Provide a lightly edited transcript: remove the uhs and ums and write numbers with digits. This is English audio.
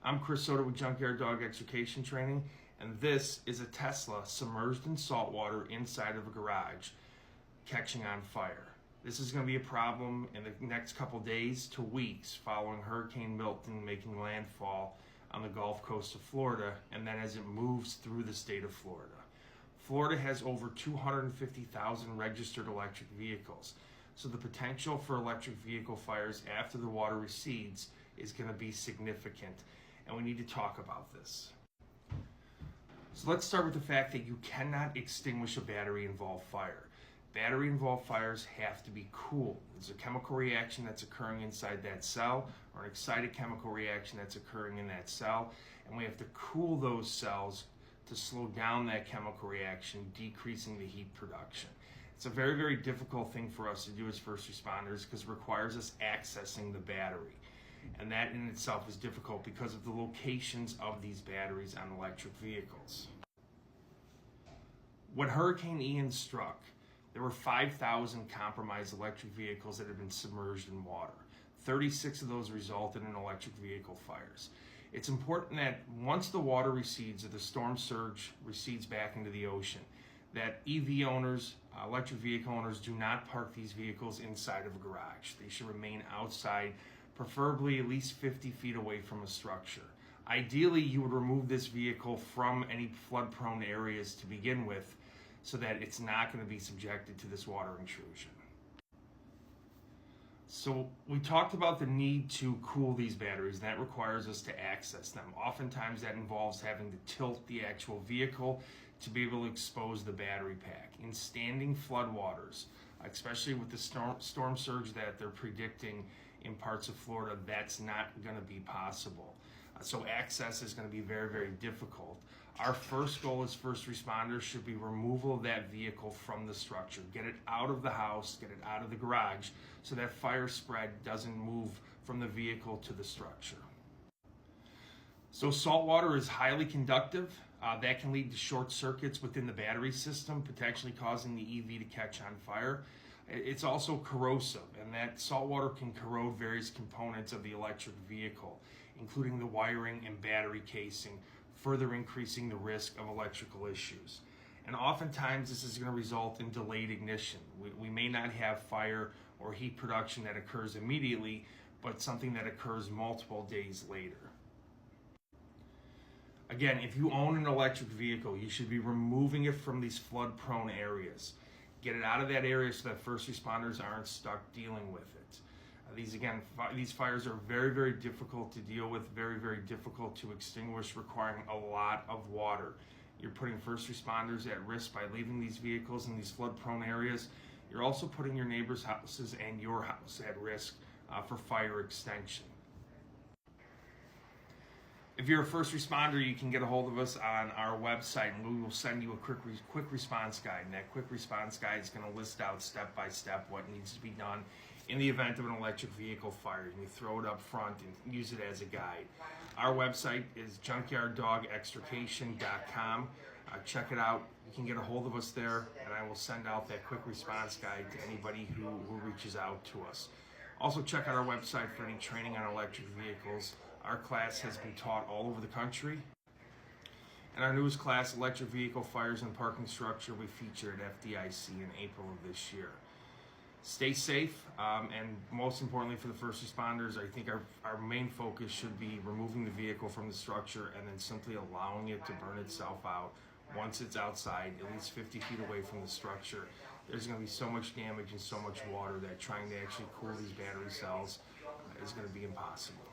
I'm Chris Soder with Junkyard Dog Extrication Training, and this is a Tesla submerged in salt water inside of a garage catching on fire. This is going to be a problem in the next couple days to weeks following Hurricane Milton making landfall on the Gulf Coast of Florida, and then as it moves through the state of Florida. Florida has over 250,000 registered electric vehicles, so the potential for electric vehicle fires after the water recedes is going to be significant, and we need to talk about this. So let's start with the fact that you cannot extinguish a battery-involved fire. Battery-involved fires have to be cooled. There's a chemical reaction that's occurring inside that cell, or an excited chemical reaction that's occurring in that cell, and we have to cool those cells to slow down that chemical reaction, decreasing the heat production. It's a very, very difficult thing for us to do as first responders because it requires us accessing the battery. And that in itself is difficult because of the locations of these batteries on electric vehicles. When Hurricane Ian struck, there were 5,000 compromised electric vehicles that had been submerged in water. 36 of those resulted in electric vehicle fires. It's important that once the water recedes or the storm surge recedes back into the ocean, that EV owners, electric vehicle owners, do not park these vehicles inside of a garage. They should remain outside, preferably at least 50 feet away from a structure. Ideally, you would remove this vehicle from any flood-prone areas to begin with so that it's not going to be subjected to this water intrusion. So we talked about the need to cool these batteries, and that requires us to access them. Oftentimes that involves having to tilt the actual vehicle to be able to expose the battery pack. In standing floodwaters, especially with the storm surge that they're predicting in parts of Florida, that's not going to be possible. So access is going to be very, very difficult. Our first goal as first responders should be removal of that vehicle from the structure. Get it out of the house, get it out of the garage, so that fire spread doesn't move from the vehicle to the structure. So salt water is highly conductive. That can lead to short circuits within the battery system, potentially causing the EV to catch on fire. It's also corrosive, and that salt water can corrode various components of the electric vehicle, including the wiring and battery casing, further increasing the risk of electrical issues. And oftentimes this is going to result in delayed ignition. We may not have fire or heat production that occurs immediately, but something that occurs multiple days later. Again, if you own an electric vehicle, you should be removing it from these flood-prone areas. Get it out of that area so that first responders aren't stuck dealing with it. These fires are very, very difficult to deal with, very, very difficult to extinguish, requiring a lot of water. You're putting first responders at risk by leaving these vehicles in these flood-prone areas. You're also putting your neighbors' houses and your house at risk for fire extension. If you're a first responder, you can get a hold of us on our website, and we will send you a quick response guide. And that quick response guide is going to list out step by step what needs to be done in the event of an electric vehicle fire. And you throw it up front and use it as a guide. Our website is junkyarddogextrication.com. Check it out. You can get a hold of us there, and I will send out that quick response guide to anybody who reaches out to us. Also, check out our website for any training on electric vehicles. Our class has been taught all over the country. And our newest class, Electric Vehicle Fires and Parking Structure, we featured at FDIC in April of this year. Stay safe, and most importantly for the first responders, I think our main focus should be removing the vehicle from the structure and then simply allowing it to burn itself out once it's outside, at least 50 feet away from the structure. There's going to be so much damage and so much water that trying to actually cool these battery cells is going to be impossible.